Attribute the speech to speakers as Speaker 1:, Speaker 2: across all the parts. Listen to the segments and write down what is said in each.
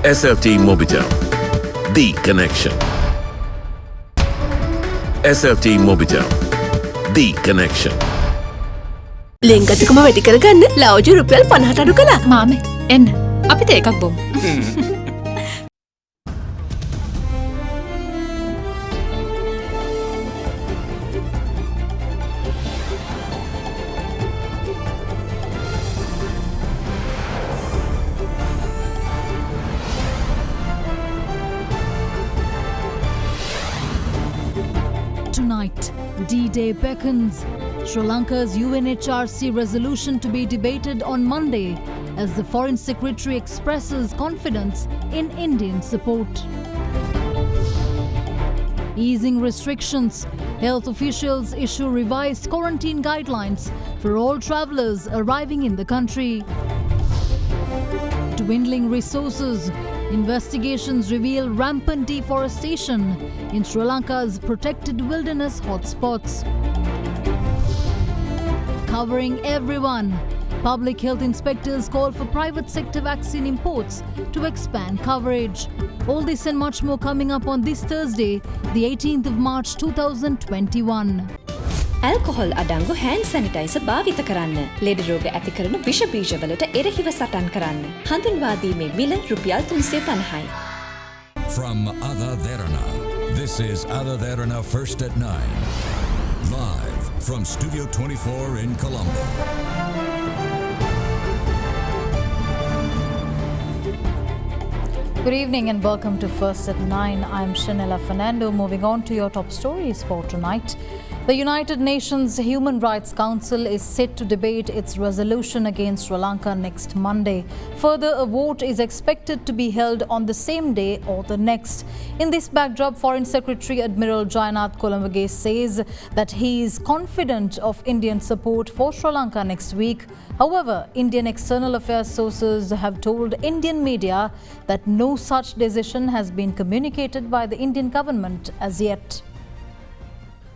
Speaker 1: SLT Mobitel, the connection. SLT Mobitel, the connection.
Speaker 2: ලෙන්ගතුකම වැඩි කරගන්න ලව්ජු රුපියල් 50ට අඩු කළා.
Speaker 3: මාමේ එන්න අපිට එකක් බොමු.
Speaker 4: Tonight, D-Day beckons. Sri Lanka's UNHRC resolution to be debated on Monday as the Foreign Secretary expresses confidence in Indian support. Easing restrictions. Health officials issue revised quarantine guidelines for all travellers arriving in the country. Dwindling resources. Investigations reveal rampant deforestation in Sri Lanka's protected wilderness hotspots. Covering everyone. Public health inspectors call for private sector vaccine imports to expand coverage. All this and much more coming up on this Thursday, the 18th of March 2021.
Speaker 5: Alcohol අඩංගු hand sanitizer භාවිත කරන්න. ලෙඩ රෝග ඇති කරන විෂ බීජවලට එරෙහිව සටන් කරන්න. හඳුන්වා දීමේ මිල රුපියල් 350යි.
Speaker 6: From AdaDerana, this is AdaDerana First at 9. Live from Studio 24 in Colombo.
Speaker 4: Good evening and welcome to First at 9. I'm Shanella Fernando. Moving on to your top stories for tonight. The United Nations Human Rights Council is set to debate its resolution against Sri Lanka next Monday. Further, a vote is expected to be held on the same day or the next. In this backdrop, Foreign Secretary Admiral Jayannath Colombage says that he is confident of Indian support for Sri Lanka next week. However, Indian external affairs sources have told Indian media that no such decision has been communicated by the Indian government as yet.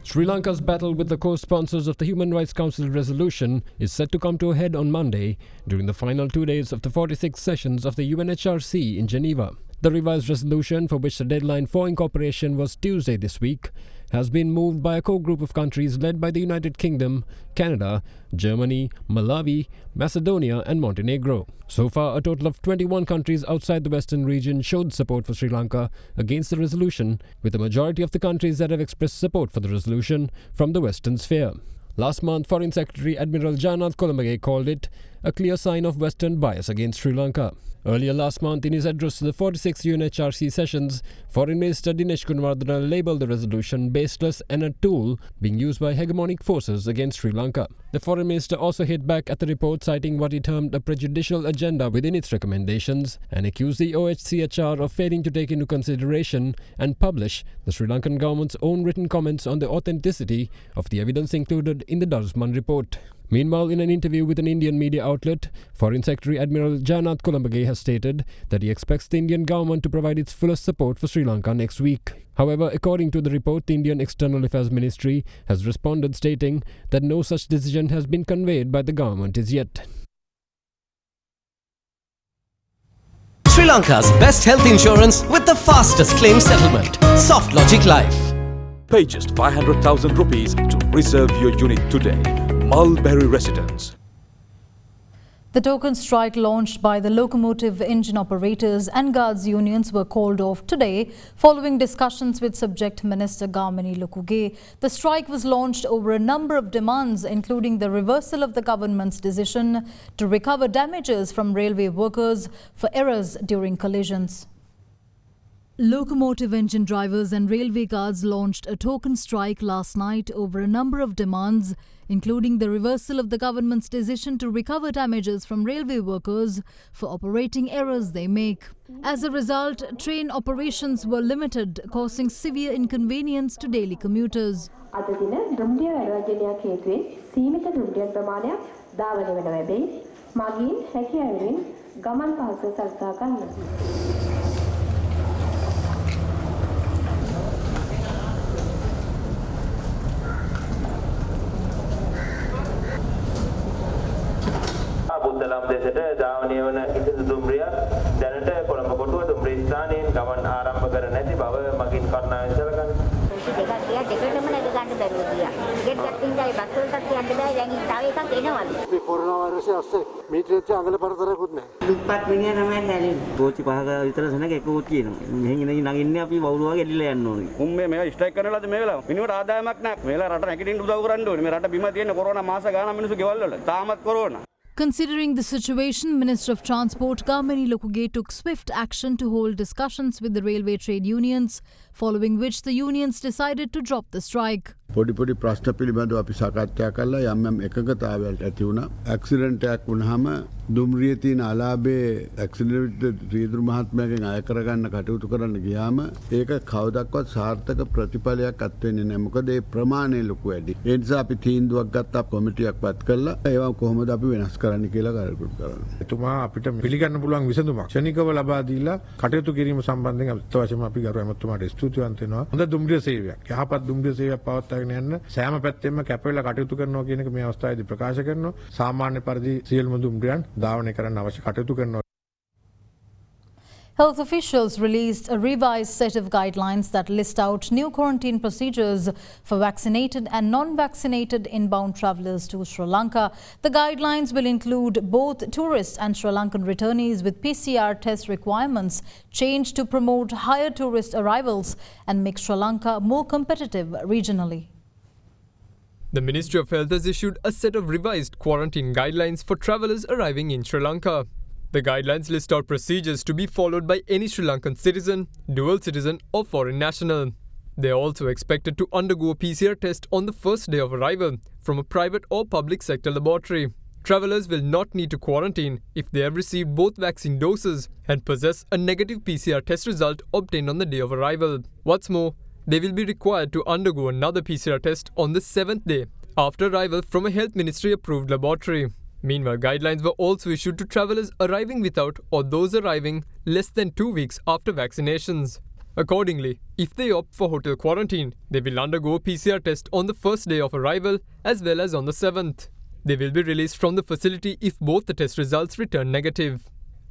Speaker 7: Sri Lanka's battle with the co-sponsors of the Human Rights Council resolution is set to come to a head on Monday during the final 2 days of the 46 sessions of the UNHRC in Geneva. The revised resolution, for which the deadline for incorporation was Tuesday this week, has been moved by a core group of countries led by the United Kingdom, Canada, Germany, Malawi, Macedonia and Montenegro. So far, a total of 21 countries outside the Western region showed support for Sri Lanka against the resolution, with the majority of the countries that have expressed support for the resolution from the Western sphere. Last month, Foreign Secretary Admiral Jayannath Colombage called it a clear sign of Western bias against Sri Lanka. Earlier last month, in his address to the 46 UNHRC sessions, Foreign Minister Dinesh Gunawardena labelled the resolution baseless and a tool being used by hegemonic forces against Sri Lanka. The Foreign Minister also hit back at the report, citing what he termed a prejudicial agenda within its recommendations, and accused the OHCHR of failing to take into consideration and publish the Sri Lankan government's own written comments on the authenticity of the evidence included in the Darusman report. Meanwhile, in an interview with an Indian media outlet, Foreign Secretary Admiral Jayannath Colombage has stated that he expects the Indian government to provide its fullest support for Sri Lanka next week. However, according to the report, the Indian External Affairs Ministry has responded, stating that no such decision has been conveyed by the government as yet.
Speaker 8: Sri Lanka's best health insurance with the fastest claim settlement. Soft Logic Life.
Speaker 9: Pay just 500,000 rupees to reserve your unit today. Mulberry Residence.
Speaker 4: The token strike launched by the locomotive engine operators and guards unions were called off today following discussions with Subject Minister Gamini Lukuge. The strike was launched over a number of demands, including the reversal of the government's decision to recover damages from railway workers for errors during collisions. Locomotive engine drivers and railway guards launched a token strike last night over a number of demands, including the reversal of the government's decision to recover damages from railway workers for operating errors they make. As a result, train operations were limited, causing severe inconvenience to daily commuters.
Speaker 10: බුද්ධලම් දෙසට ධාවනය වන කිසිදු දුම්රියක් දැනට කොළඹ කොටුව දුම්රිය ගමන් ආරම්භ කර නැති බව මගින් කරුණාවෙන් සැලකන්න.
Speaker 11: දෙකක් ගියා දෙකටම නැග ගන්න බැරුව ගියා. ටිකට් එකක් තින්දයි බස් වලට යන්න බෑ දැන් තව එකක් එනවලු.
Speaker 12: මේ කොරෝනා වෛරසය අස්සේ මීටරේ අඟල පරතරයක්වත් නැහැ.
Speaker 11: දුප්පත් මිනිහා තමයි දැලෙන්නේ.
Speaker 10: කෝච්චි පහක විතර සෙනග එක කෝච්චි එනවා. මෙහෙන් නගින්නේ අපි වවුල වගේ එල්ලලා යන්න ඕනේ. උන් මේවා ස්ට්‍රයික් කරනලාද මේ වෙලාව? මිනිවට ආදායමක් නැහැ. මේ වෙලාව රට නැගිටින්න උදව් කරන්න ඕනේ. මේ රට බිම තියෙන කොරෝනා මාස ගාන මිනිස්සු ගෙවල් වල. තාමත් corona.
Speaker 4: Considering the situation, Minister of Transport Kamini Lokuge took swift action to hold discussions with the railway trade unions, following which the unions decided to drop the strike.
Speaker 12: පොඩි ප්‍රශ්න පිළිබඳව අපි සාකච්ඡා කළා යම් එකඟතාවයක් ඇති වුණා. ඇක්සිඩන්ට් එකක් වුණාම දුම්රියේ තියෙන අලාභේ ඇක්සිඩන්ට් රීදුරු මහත්මයාගෙන් අය කරගන්න කටයුතු කරන්න ගියාම ඒක කවදාවත් සාර්ථක ප්‍රතිඵලයක් අත් වෙන්නේ නැහැ. මොකද ඒ ප්‍රමාණය ලොකු වැඩි. ඒ නිසා අපි තීන්දුවක් ගත්තා කොමිටියක් පත් කළා. ඒවා කොහොමද අපි වෙනස් කරන්න කියලා කල්පනා කරනවා.
Speaker 13: එතුමා අපිට පිළිගන්න පුළුවන් විසඳුමක් ක්ෂණිකව ලබා දීලා කටයුතු කිරීම සම්බන්ධයෙන් අත්‍යවශ්‍යම අපි ගරු ඇමතුමාට ස්තුතිවන්ත වෙනවා. හොඳ දුම්රිය සේවයක්. යහපත් දුම්රිය සේවයක් පවත්වාගෙන යන්න සෑම පැත්තෙම කැප වෙලා කටයුතු කරනවා කියන එක මේ අවස්ථාවේදී ප්‍රකාශ කරනවා. සාමාන්‍ය පරිදි සියලුම දුම්රියන් ධාවනය කරන්න අවශ්‍ය කටයුතු කරනවා.
Speaker 4: Health officials released a revised set of guidelines that list out new quarantine procedures for vaccinated and non-vaccinated inbound travellers to Sri Lanka. The guidelines will include both tourists and Sri Lankan returnees with PCR test requirements changed to promote higher tourist arrivals and make Sri Lanka more competitive regionally.
Speaker 14: The Ministry of Health has issued a set of revised quarantine guidelines for travellers arriving in Sri Lanka. The guidelines list out procedures to be followed by any Sri Lankan citizen, dual citizen or foreign national. They are also expected to undergo a PCR test on the first day of arrival from a private or public sector laboratory. Travellers will not need to quarantine if they have received both vaccine doses and possess a negative PCR test result obtained on the day of arrival. What's more, they will be required to undergo another PCR test on the 7th day after arrival from a Health Ministry approved laboratory. Meanwhile, guidelines were also issued to travellers arriving without or those arriving less than 2 weeks after vaccinations. Accordingly, if they opt for hotel quarantine, they will undergo a PCR test on the first day of arrival as well as on the 7th. They will be released from the facility if both the test results return negative.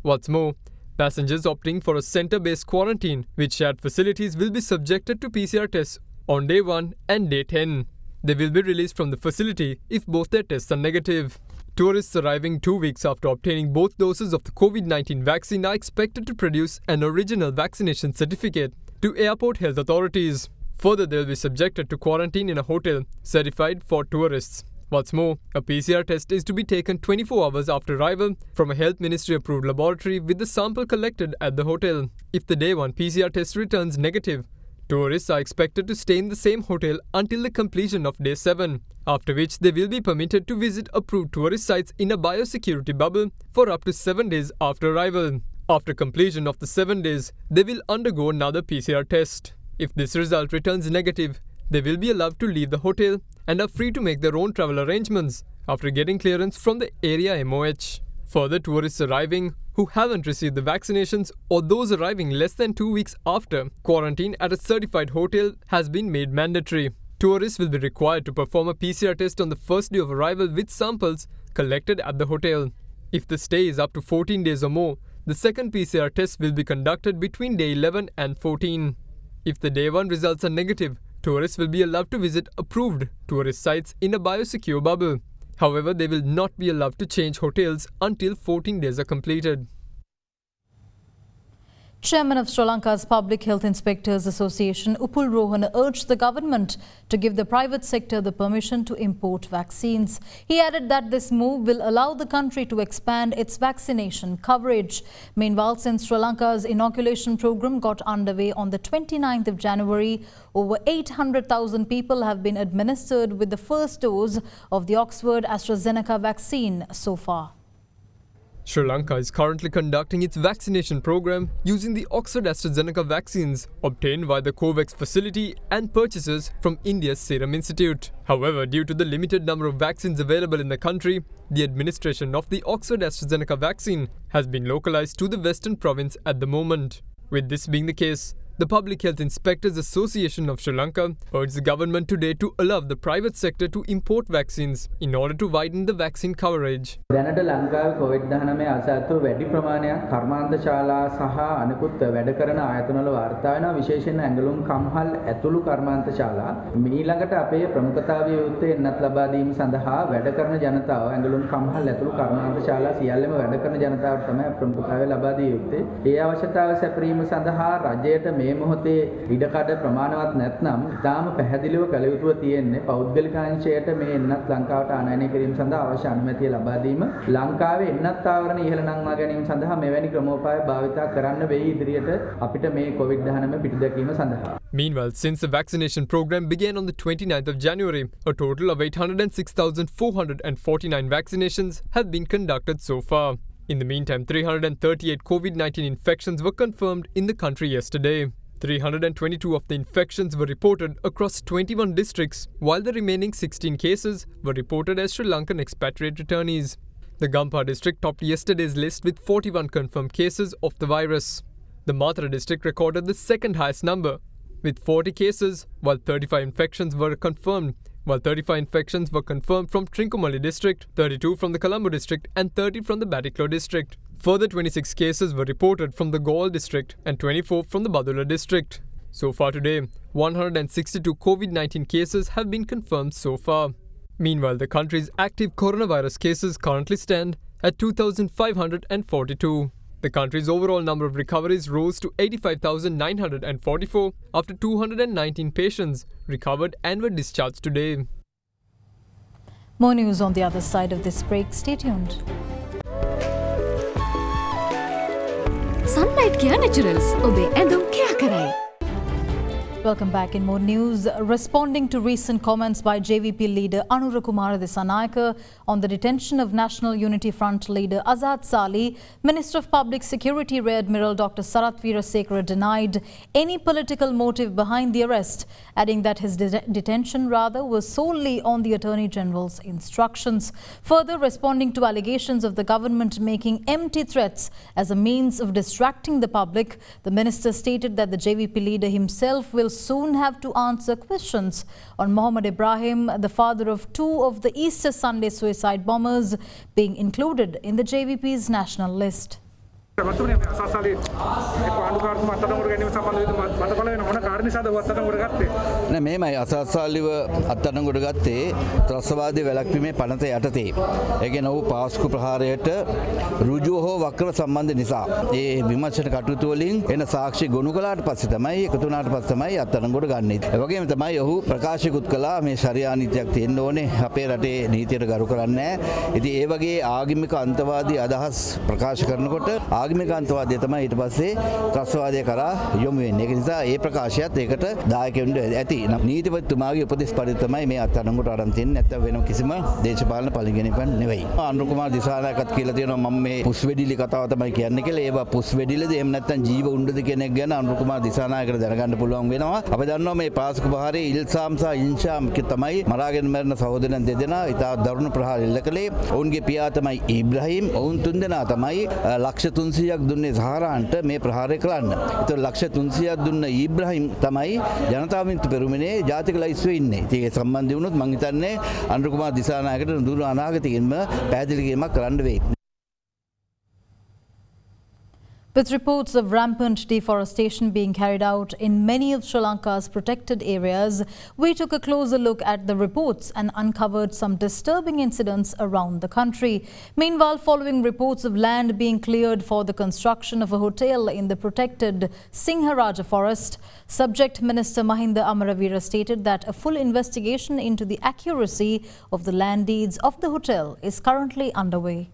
Speaker 14: What's more, passengers opting for a centre-based quarantine with shared facilities will be subjected to PCR tests on day 1 and day 10. They will be released from the facility if both their tests are negative. Tourists arriving 2 weeks after obtaining both doses of the COVID-19 vaccine are expected to produce an original vaccination certificate to airport health authorities. Further, they will be subjected to quarantine in a hotel certified for tourists. What's more, a PCR test is to be taken 24 hours after arrival from a Health Ministry approved laboratory with the sample collected at the hotel. If the day 1 PCR test returns negative, tourists are expected to stay in the same hotel until the completion of day 7, after which they will be permitted to visit approved tourist sites in a biosecurity bubble for up to 7 days after arrival. After completion of the 7 days, they will undergo another PCR test. If this result returns negative, they will be allowed to leave the hotel and are free to make their own travel arrangements after getting clearance from the area MOH. Further, tourists arriving who haven't received the vaccinations or those arriving less than 2 weeks after quarantine at a certified hotel has been made mandatory. Tourists will be required to perform a PCR test on the first day of arrival with samples collected at the hotel. If the stay is up to 14 days or more, the second PCR test will be conducted between day 11 and 14. If the day 1 results are negative, tourists will be allowed to visit approved tourist sites in a biosecure bubble. However, they will not be allowed to change hotels until 14 days are completed.
Speaker 4: Chairman of Sri Lanka's Public Health Inspectors Association, Upul Rohan, urged the government to give the private sector the permission to import vaccines. He added that this move will allow the country to expand its vaccination coverage. Meanwhile, since Sri Lanka's inoculation program got underway on the 29th of January, over 800,000 people have been administered with the first dose of the Oxford AstraZeneca vaccine so far.
Speaker 14: Sri Lanka is currently conducting its vaccination program using the Oxford AstraZeneca vaccines obtained via the COVAX facility and purchases from India's Serum Institute. However, due to the limited number of vaccines available in the country, the administration of the Oxford AstraZeneca vaccine has been localized to the western province at the moment. With this being the case, The Public Health Inspectors Association of Sri Lanka urged the government today to allow the private sector to import vaccines in order to widen the vaccine coverage.
Speaker 15: දැනට ලංකාවේ COVID-19 අසාධ්‍ය වැඩි ප්‍රමාණයක් කර්මාන්ත ශාලා සහ අනෙකුත් වැඩ කරන ආයතනවල වාර්තා වෙනවා විශේෂයෙන් ඇඟලුම් කම්හල් ඇතුළු කර්මාන්ත ශාලා ඊළඟට අපේ ප්‍රමුඛතාවය යුත්තේ එන්නත් ලබා දීම සඳහා වැඩ කරන ජනතාව ඇඟලුම් කම්හල් ඇතුළු කර්මාන්ත ශාලා සියල්ලම වැඩ කරන ජනතාවට තමයි ප්‍රමුඛතාවය ලබා දිය යුත්තේ. ඒ අවශ්‍යතාව සැපරීම සඳහා රජයට මේ මොහොතේ ඉඩකඩ ප්‍රමාණවත් නැත්නම් ඉතාම පැහැදිලිව කළ යුතුව තියෙන්නේ පෞද්ගලික අංශයට මේ එන්නත් ලංකාවට ආනයනය කිරීම සඳහා අවශ්‍ය අනුමැතිය ලබා දීම ලංකාවේ එන්නත් ආවරණ ඉහළ නංවා ගැනීම සඳහා මෙවැනි ක්‍රමෝපාය භාවිතා කරන්න වෙයි ඉදිරියට අපිට මේ COVID-19 පිටුදැකීම සඳහා.
Speaker 14: Meanwhile, since the vaccination program began on the 29th of January, a total of 806,449 vaccinations have been conducted so far. In the meantime, 338 COVID-19 infections were confirmed in the country yesterday. 322 of the infections were reported across 21 districts, while the remaining 16 cases were reported as Sri Lankan expatriate returnees. The Gampha district topped yesterday's list with 41 confirmed cases of the virus. The Mathura district recorded the second highest number, with 40 cases, while 35 infections were confirmed. While 35 infections were confirmed from Trincomalee district, 32 from the Colombo district and 30 from the Batticaloa district. Further 26 cases were reported from the Galle district and 24 from the Badulla district. So far today, 162 COVID-19 cases have been confirmed so far. Meanwhile, the country's active coronavirus cases currently stand at 2,542. The country's overall number of recoveries rose to 85,944 after 219 patients recovered and were discharged today.
Speaker 4: More news on the other side of this break. Stay tuned.
Speaker 2: Sunlight Care Naturals. Obe endum care karai.
Speaker 4: Welcome back in more news. Responding to recent comments by JVP leader Anura Kumara Dissanayake on the detention of National Unity Front leader Azad Sali, Minister of Public Security Rear Admiral Dr. Sarath Veerasekara denied any political motive behind the arrest, adding that his detention was solely on the Attorney General's instructions. Further responding to allegations of the government making empty threats as a means of distracting the public, the minister stated that the JVP leader himself will soon have to answer questions on Mohammed Ibrahim, the father of two of the Easter Sunday suicide bombers, being included in the JVP's national list.
Speaker 16: මේමයි අසාසාලිව අත්අඩංගුවට ගත්තේ ත්‍රස්තවාදී වැළැක්වීමේ පනත යටතේ. ඒ කියන්නේ ඔහු පාස්කු ප්‍රහාරයට ඍජුව හෝ වක්‍රව සම්බන්ධ නිසා ඒ විමර්ශන කටයුතු වලින් එන සාක්ෂි ගොනු කළාට පස්සේ තමයි එකතු වුණාට පස්සේ තමයි අත්අඩංගුවට ගන්නෙ. ඒ වගේම තමයි ඔහු ප්‍රකාශිකුත් කළා මේ ශරියා නීතියක් තියෙන්න ඕනේ අපේ රටේ නීතියට ගරු කරන්නේ නැහැ. ඉතින් ඒ වගේ ආගමික අන්තවාදී අදහස් ප්‍රකාශ කරනකොට ආගමික අන්තවාදය තමයි ඊට පස්සේ ත්‍රස්තවාදය කරා යොමු වෙන්නේ. ඒක නිසා ඒ ප්‍රකාශයත් ඒකට දායක වෙන්න ඇති. නීතිපතිතුමාගේ උපදෙස් පරිදි තමයි මේ අත්අඩංගුවට අරන් තින්නේ. නැත්නම් වෙන කිසිම දේශපාලන පරිගණකයක් නෙවෙයි. අනුර කුමාර දිසානායකත් කියලා තියෙනවා මම මේ පුස්වැඩිලි කතාව තමයි කියන්නේ කියලා. ඒවා පුස්වැඩිලිද එහෙම නැත්නම් ජීව උණ්ඩද කියන එක ගැන අනුර කුමාර දිසානායකට දැනගන්න පුළුවන් වෙනවා. අපි දන්නවා මේ පාස්කු ප්‍රහාරයේ ඉල්සාම් සහ ඉන්ෂාම් තමයි මරාගෙන මැරෙන සහෝදරයන් දෙදෙනා ඉතා දරුණු ප්‍රහාර එල්ල කළේ. ඔවුන්ගේ පියා තමයි ඉබ්‍රහීම්. ඔවුන් තුන්දෙනා තමයි ලක්ෂ 300ක් දුන්නේ සහරාන්ට මේ ප්‍රහාරය කරන්න. ඒතකොට ලක්ෂ 300ක් දුන්න ඉබ්‍රහීම් තමයි ජනතා විමුක්ති පෙරමුණේ ජාතික ලයිස්තුවේ ඉන්නේ. ඒක සම්බන්ධ වුණොත් මම හිතන්නේ අනුර කුමාර දිසානායකට දුර අනාගතයෙන්ම පැහැදිලි කිරීමක් කරන්න වෙයි.
Speaker 4: With reports of rampant deforestation being carried out in many of Sri Lanka's protected areas, we took a closer look at the reports and uncovered some disturbing incidents around the country. Meanwhile, following reports of land being cleared for the construction of a hotel in the protected Singharaja forest, Subject Minister Mahinda Amaravira stated that a full investigation into the accuracy of the land deeds of the hotel is currently underway.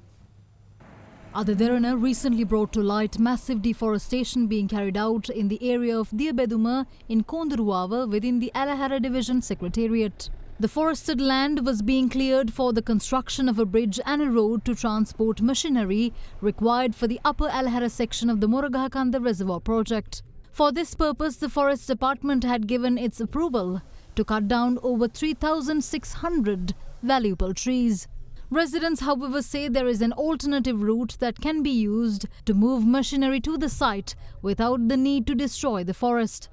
Speaker 4: AdaDerana recently brought to light massive deforestation being carried out in the area of Diabeduma in Konduruava within the Alahara Division Secretariat. The forested land was being cleared for the construction of a bridge and a road to transport machinery required for the upper Alahara section of the Murugahakanda Reservoir project. For this purpose, the Forest Department had given its approval to cut down over 3,600 valuable trees. Residents, however, say there is an alternative route that can be used to move machinery to the site without the need to destroy the forest.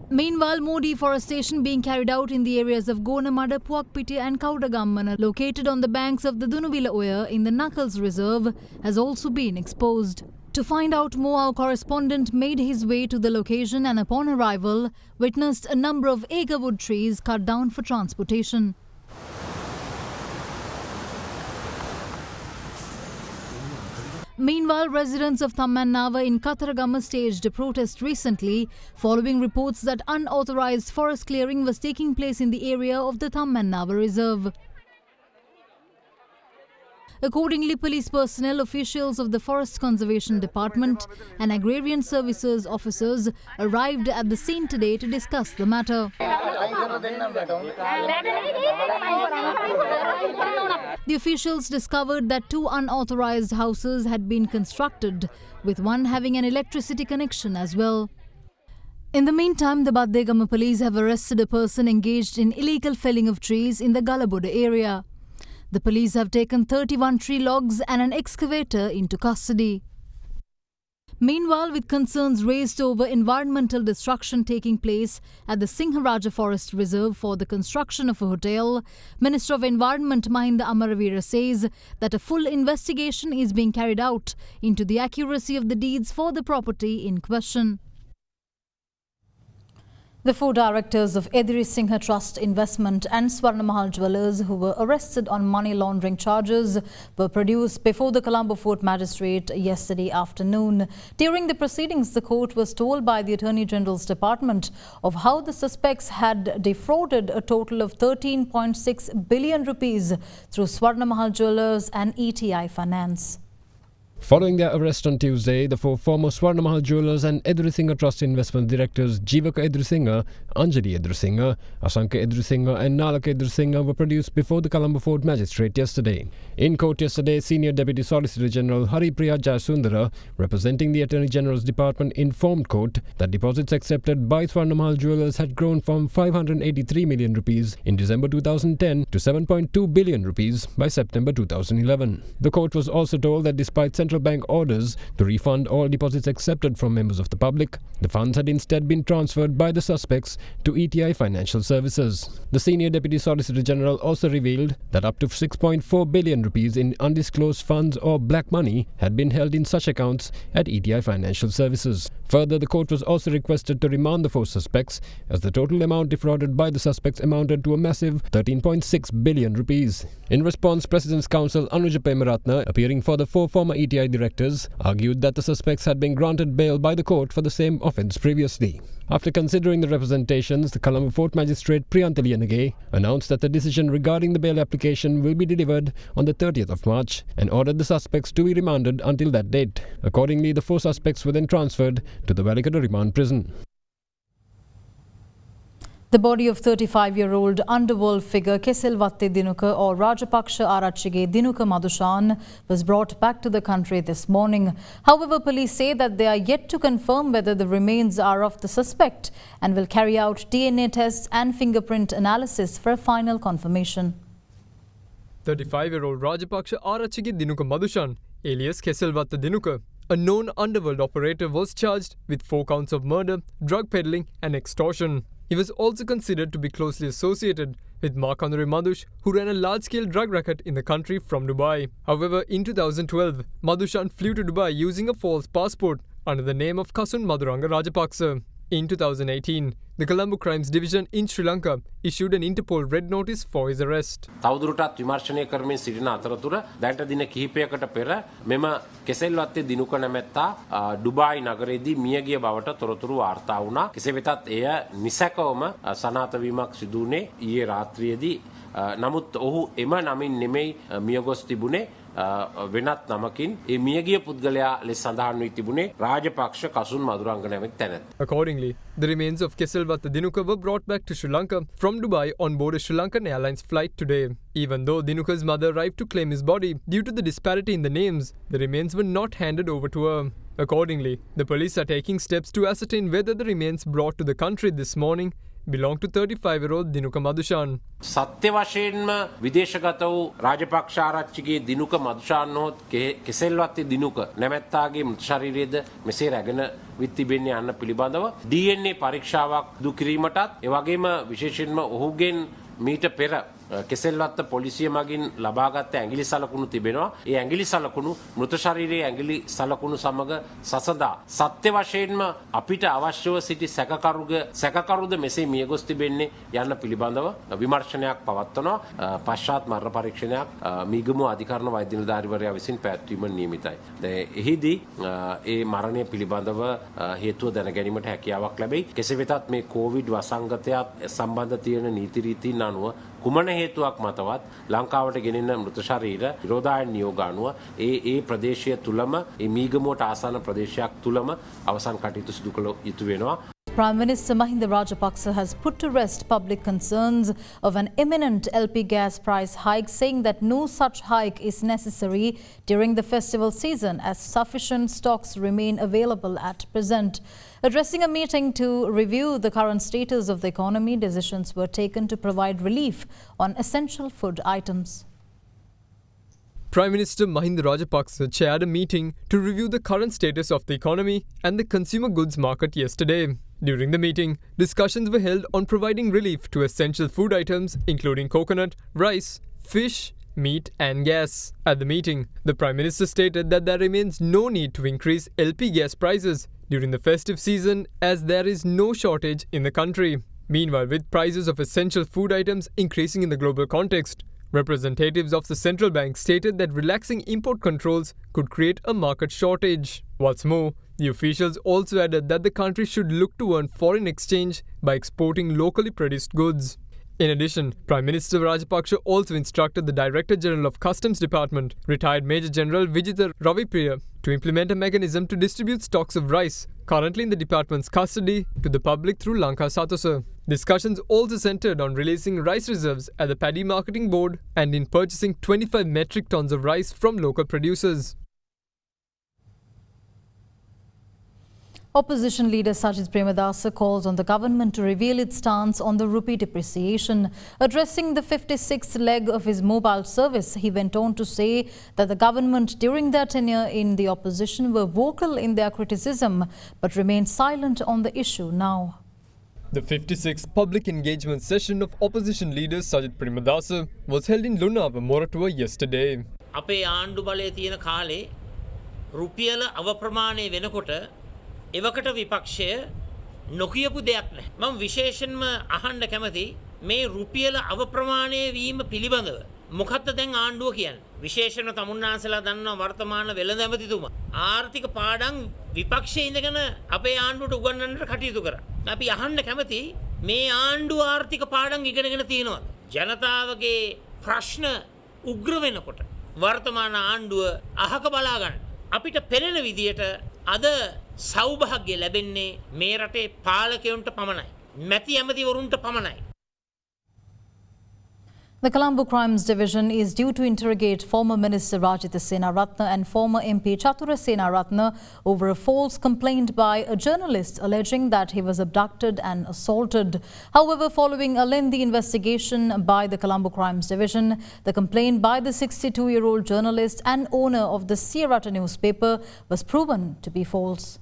Speaker 4: Meanwhile, more deforestation being carried out in the areas of Gonamada, Puakpiti and Kaudagammana, located on the banks of the Dunuvila Oya in the Knuckles Reserve, has also been exposed. To find out more, our correspondent made his way to the location and upon arrival, witnessed a number of agarwood trees cut down for transportation. Meanwhile, residents of Thammannava in Katharagama staged a protest recently following reports that unauthorized forest clearing was taking place in the area of the Thammannava Reserve. Accordingly, police personnel, officials of the Forest Conservation Department and Agrarian Services officers arrived at the scene today to discuss the matter. The officials discovered that 2 unauthorized houses had been constructed, with one having an electricity connection as well. In the meantime, the Baddegama police have arrested a person engaged in illegal felling of trees in the Galaboda area. The police have taken 31 tree logs and an excavator into custody. Meanwhile, with concerns raised over environmental destruction taking place at the Singharaja Forest Reserve for the construction of a hotel, Minister of Environment Mahinda Amaravira says that a full investigation is being carried out into the accuracy of the deeds for the property in question. The 4 directors of Ediri Singha Trust Investment and Swarnamahal Jewellers who were arrested on money laundering charges were produced before the Colombo Fort Magistrate yesterday afternoon. During the proceedings, the court was told by the Attorney General's Department of how the suspects had defrauded a total of 13.6 billion rupees through Swarnamahal Jewellers and ETI Finance.
Speaker 7: Following their arrest on Tuesday, the 4 former Swarnamahal Jewellers and Ediri Singha Trust Investment Directors Jeevaka Ediri Singha, Anjali Ediri Singha, Asanka Ediri Singha and Nalaka Ediri Singha were produced before the Colombo Fort Magistrate yesterday. In court yesterday, Senior Deputy Solicitor General Haripriya Jayasundara, representing the Attorney General's Department, informed court that deposits accepted by Swarnamahal Jewellers had grown from 583 million rupees in December 2010 to 7.2 billion rupees by September 2011. The court was also told that despite central bank orders to refund all deposits accepted from members of the public, the funds had instead been transferred by the suspects to ETI Financial Services. The Senior Deputy Solicitor General also revealed that up to 6.4 billion rupees in undisclosed funds or black money had been held in such accounts at ETI Financial Services. Further, the court was also requested to remand the 4 suspects as the total amount defrauded by the suspects amounted to a massive 13.6 billion rupees. In response, President's Counsel Anuja Pemaratna, appearing for the 4 former ETI directors, argued that the suspects had been granted bail by the court for the same offence previously. After considering the representations, the Colombo Fort Magistrate Priyantali Anage announced that the decision regarding the bail application will be delivered on the 30th of March and ordered the suspects to be remanded until that date. Accordingly, the 4 suspects were then transferred to the Walikada Remand Prison.
Speaker 4: The body of 35-year-old underworld figure Keselwatte Dinuka or Rajapaksha Arachige Dinuka Madushan was brought back to the country this morning. However, police say that they are yet to confirm whether the remains are of the suspect and will carry out DNA tests and fingerprint analysis for a final confirmation.
Speaker 14: 35-year-old Rajapaksha Arachige Dinuka Madushan, alias Keselwatte Dinuka, a known underworld operator, was charged with 4 counts of murder, drug peddling and extortion. He was also considered to be closely associated with Markanuri Madhush, who ran a large-scale drug racket in the country from Dubai. However, in 2012, Madhushan flew to Dubai using a false passport under the name of Kasun Madhuranga Rajapaksa. In 2018, the Colombo Crimes Division in Sri Lanka issued an Interpol red notice for his arrest.
Speaker 17: තවදුරටත් විමර්ශනය කරමින් සිටින අතරතුර දැනට දින කිහිපයකට පෙර මෙම කෙසෙල්වත්තේ දිනුක නැමැත්තා ඩුබායි නගරයේදී මියගිය බවට තොරතුරු වාර්තා වුණා. කෙසේ වෙතත් එය නිසැකවම සනාථ වීමක් සිදු වුණේ ඊයේ රාත්‍රියේදී. නමුත් ඔහු එම නමින් නෙමෙයි මියගොස් තිබුණේ වෙනත් නමකින්. ඒ මියගිය පුද්ගලයා ලෙස සඳහන් වී තිබුණේ රාජපක්ෂ කසුන් මදුරංග නැමැති තැනැත්ත.
Speaker 14: Accordingly, the remains of Keselwatte Dinuka were brought back to Sri Lanka from Dubai on board a Sri Lankan Airlines flight today. Even though Dinuka's mother arrived to claim his body, due to the disparity in the names, the remains were not handed over to her. Accordingly, the police are taking steps to ascertain whether the remains brought to the country this morning belong to 35-year-old Dinuka Madushan.
Speaker 17: සත්‍ය වශයෙන්ම විදේශගත වූ රාජපක්ෂ ආරච්චිගේ දිනුක මදුෂාන් නොත් කෙසෙල්වත්තේ දිනුක නැමැත්තාගේ මෘත ශරීරයේද මෙසේ රැගෙන විත් තිබෙන්නේ යන්න පිළිබඳව DNA පරීක්ෂාවක් සිදු කිරීමටත් ඒ වගේම විශේෂයෙන්ම ඔහුගෙන් මීට පෙර කෙසෙල්වත්ත පොලිසිය මගින් ලබාගත් ඇඟිලි සලකුණු තිබෙනවා. ඒ ඇඟිලි සලකුණු මෘත ශරීරයේ ඇඟිලි සලකුණු සමග සසදා සත්‍ය වශයෙන්ම අපිට අවශ්‍යව සිටි සැකකරුද මෙසේ මියගොස් තිබෙන්නේ යන්න පිළිබඳව විමර්ශනයක් පවත්වනවා. පශ්චාත් මරණ පරීක්ෂණයක් මීගමු අධිකරණ වෛද්‍ය නිලධාරීවරයා විසින් පැවැත්වීම නියමිතයි. එහිදී ඒ මරණය පිළිබඳව හේතුව දැන ගැනීමට හැකියාවක් ලැබෙයි. කෙසේ වෙතත් මේ කොවිඩ් වසංගතයත් සම්බන්ධ තියෙන නීති රීතීන් අනුව කුමන හේතුවක් මතවත් ලංකාවට ගෙනෙන මෘත ශරීර නිරෝධායන නියෝග අනුව ඒ ප්‍රදේශය තුලම ඒ මීගමුවට ආසන්න ප්‍රදේශයක් තුලම අවසන් කටයුතු සිදු කළ යුතු වෙනවා.
Speaker 4: Prime Minister Mahinda Rajapaksa has put to rest public concerns of an imminent LP gas price hike, saying that no such hike is necessary during the festival season as sufficient stocks remain available at present. Addressing a meeting to review the current status of the economy, decisions were taken to provide relief on essential food items.
Speaker 14: Prime Minister Mahinda Rajapaksa chaired a meeting to review the current status of the economy and the consumer goods market yesterday. During the meeting, discussions were held on providing relief to essential food items including coconut, rice, fish, meat and gas. At the meeting, the Prime Minister stated that there remains no need to increase LP gas prices during the festive season as there is no shortage in the country. Meanwhile, with prices of essential food items increasing in the global context, representatives of the central bank stated that relaxing import controls could create a market shortage. What's more, the officials also added that the country should look to earn foreign exchange by exporting locally produced goods. In addition, Prime Minister Rajapaksa also instructed the Director General of Customs Department, retired Major General Vijitha Ravipriya, to implement a mechanism to distribute stocks of rice currently in the department's custody to the public through Lanka Satosa. Discussions also centered on releasing rice reserves at the Paddy Marketing Board and in purchasing 25 metric tons of rice from local producers.
Speaker 4: Opposition leader Sajith Premadasa calls on the government to reveal its stance on the rupee depreciation. Addressing the 56th leg of his mobile service, he went on to say that the government during their tenure in the opposition were vocal in their criticism but remained silent on the issue now.
Speaker 14: The 56th public engagement session of opposition leader Sajith Premadasa was held in Lunava, Moratuwa yesterday.
Speaker 18: අපේ ආණ්ඩු බලයේ තියෙන කාලේ රුපියල අවප්‍රමාණය වෙනකොට එවකට විපක්ෂය නොකියපු දෙයක් නැහැ. මම විශේෂයෙන්ම අහන්න කැමති මේ රුපියල අවප්‍රමාණය වීම පිළිබඳව මොකක්ද දැන් ආණ්ඩුව කියන්නේ? විශේෂයෙන්ම තමුන්නාන්සලා දන්නවා වර්තමාන වෙළඳ ඇමතිතුමා ආර්ථික පාඩම් විපක්ෂයේ ඉඳගෙන අපේ ආණ්ඩුවට උගන්වන්නට කටයුතු කරා. අපි අහන්න කැමති මේ ආණ්ඩුව ආර්ථික පාඩම් ඉගෙනගෙන තියෙනවද? ජනතාවගේ ප්‍රශ්න උග්‍ර වෙනකොට වර්තමාන ආණ්ඩුව අහක බලා ගන්න. අපිට පෙනෙන විදියට අද සෞභාග්‍ය ලැබෙන්නේ මේ රටේ පාලකයන්ට පමණයි. මැති ඇමතිවරුන්ට පමණයි.
Speaker 4: The Colombo Crimes Division is due to interrogate former Minister Rajitha Senaratne and former MP Chatura Senaratne over a false complaint by a journalist alleging that he was abducted and assaulted. However, following a lengthy investigation by the Colombo Crimes Division, the complaint by the 62-year-old journalist and owner of the Searata newspaper was proven to be false.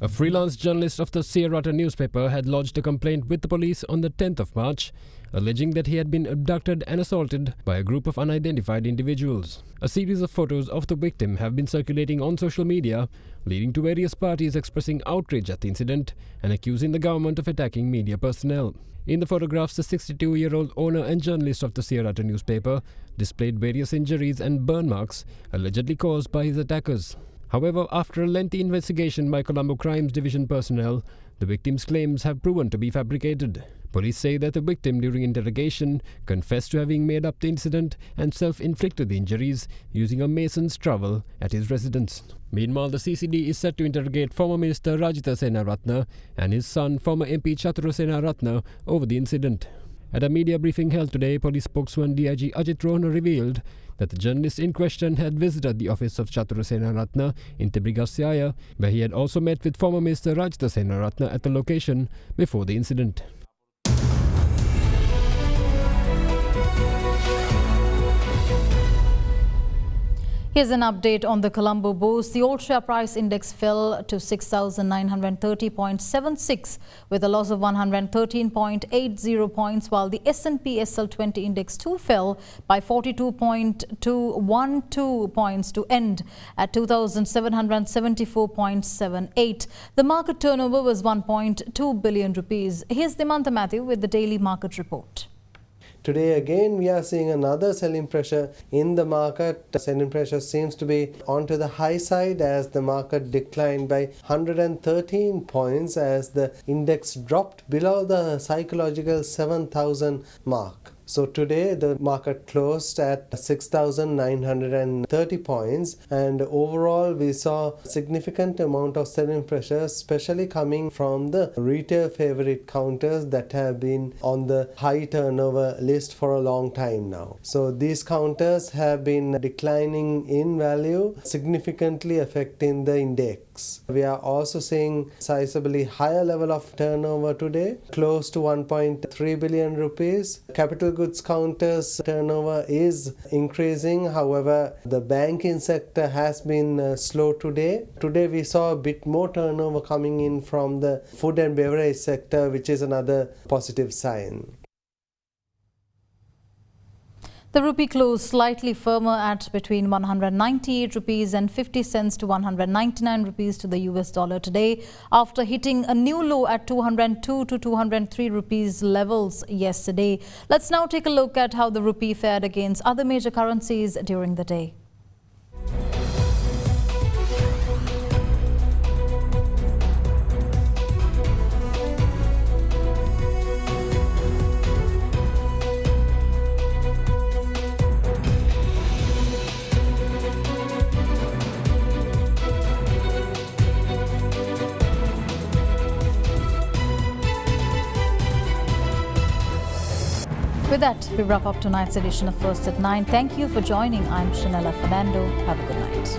Speaker 7: A freelance journalist of the Searata newspaper had lodged a complaint with the police on the 10th of March, alleging that he had been abducted and assaulted by a group of unidentified individuals. A series of photos of the victim have been circulating on social media, leading to various parties expressing outrage at the incident and accusing the government of attacking media personnel. In the photographs, the 62-year-old owner and journalist of the Searata newspaper displayed various injuries and burn marks allegedly caused by his attackers. However, after a lengthy investigation by Colombo Crimes Division personnel, the victim's claims have proven to be fabricated. Police say that the victim, during interrogation, confessed to having made up the incident and self-inflicted the injuries using a mason's trowel at his residence. Meanwhile, the CCD is set to interrogate former Minister Rajitha Senaratne and his son, former MP Chatura Senaratne, over the incident. At a media briefing held today, police spokesman DIG Ajit Rohana revealed that the journalist in question had visited the office of Chatura Senaratne in Tibrigasyaya, where he had also met with former Minister Rajda Senaratne at the location before the incident.
Speaker 4: Here's an update on the Colombo Bourse. The all-share price index fell to 6,930.76 with a loss of 113.80 points, while the S&P SL20 index too fell by 42.212 points to end at 2,774.78. The market turnover was 1.2 billion rupees. Here's Dimantha Matthew with the daily market report.
Speaker 19: Today again we are seeing another selling pressure in the market. The selling pressure seems to be onto the high side as the market declined by 113 points as the index dropped below the psychological 7,000 mark. So today the market closed at 6,930 points, and overall we saw significant amount of selling pressure, especially coming from the retail favorite counters that have been on the high turnover list for a long time now. So these counters have been declining in value, significantly affecting the index. We are also seeing sizably higher level of turnover today, close to 1.3 billion rupees. Capital goods counters turnover is increasing. However, the banking sector has been slow today. Today we saw a bit more turnover coming in from the food and beverage sector, which is another positive sign.
Speaker 4: The rupee closed slightly firmer at between 198 rupees and 50 cents to 199 rupees to the US dollar today, after hitting a new low at 202 to 203 rupees levels yesterday. Let's now take a look at how the rupee fared against other major currencies during the day. With that, we wrap up tonight's edition of First at 9. Thank you for joining. I'm Shanella Fernando. Have a good night.